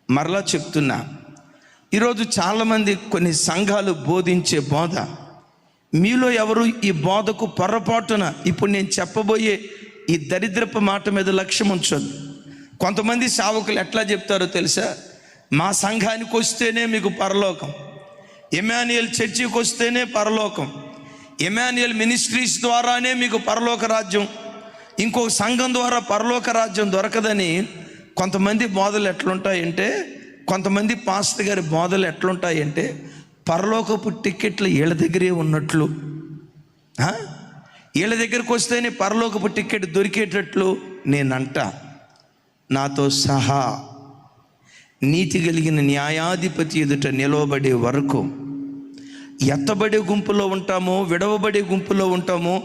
మరలా చెప్తున్నా, ఈరోజు చాలామంది కొన్ని సంఘాలు బోధించే బోధ, మీలో ఎవరు ఈ బోధకు పొరపాటున ఇప్పుడు నేను చెప్పబోయే ఈ దరిద్రపు మాట మీద లక్ష్యం ఉంచొద్దు. కొంతమంది సేవకులు ఎట్లా చెప్తారో తెలుసా? మా సంఘానికి వస్తేనే మీకు పరలోకం, ఎమాన్యుయల్ చర్చికి వస్తేనే పరలోకం, ఎమాన్యుయల్ మినిస్ట్రీస్ ద్వారానే మీకు పరలోక రాజ్యం, ఇంకో సంఘం ద్వారా పరలోక రాజ్యం దొరకదని కొంతమంది బోధలు ఎట్లుంటాయంటే, కొంతమంది పాస్టర్ గారి బోధలు ఎట్లుంటాయంటే పరలోకపు టిక్కెట్లు వీళ్ళ దగ్గరే ఉన్నట్లు, వీళ్ళ దగ్గరికి వస్తేనే పరలోకపు టిక్కెట్ దొరికేటట్లు నేనంట. నాతో సహా నీతి కలిగిన న్యాయాధిపతి ఎదుట నిలవబడే వరకు ఎత్తబడే గుంపులో ఉంటామో, విడవబడే గుంపులో ఉంటామో,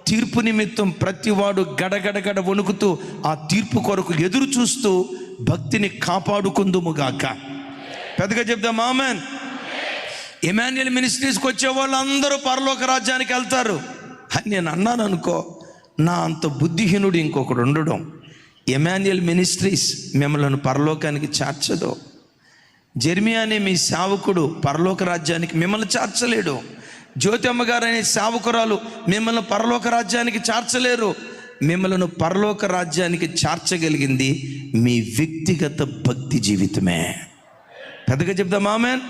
తీర్పు నిమిత్తం ప్రతివాడు గడగడగడ వణుకుతూ ఆ తీర్పు కొరకు ఎదురు చూస్తూ భక్తిని కాపాడుకుందుముగాక. పెద్దగా చెప్దాం ఆమెన్. ఎమాన్యుయల్ మినిస్ట్రీస్కి వచ్చే వాళ్ళందరూ పరలోక రాజ్యానికి వెళ్తారు అని నేను అన్నాను అనుకో, నా అంత బుద్ధిహీనుడు ఇంకొకడు ఉండడం. ఎమాన్యుయల్ మినిస్ట్రీస్ మిమ్మల్ని పరలోకానికి చేర్చదు. జెర్మియా అనే మీ సేవకుడు పరలోక రాజ్యానికి మిమ్మల్ని చేర్చలేడు. జ్యోతి అమ్మగారు అనే సేవకురాలు మిమ్మల్ని పరలోక రాజ్యానికి చేర్చలేరు. మిమ్మల్ని పరలోక రాజ్యానికి చేర్చగలిగింది మీ వ్యక్తిగత భక్తి జీవితమే. పెద్దగా చెప్దాం ఆమెన్.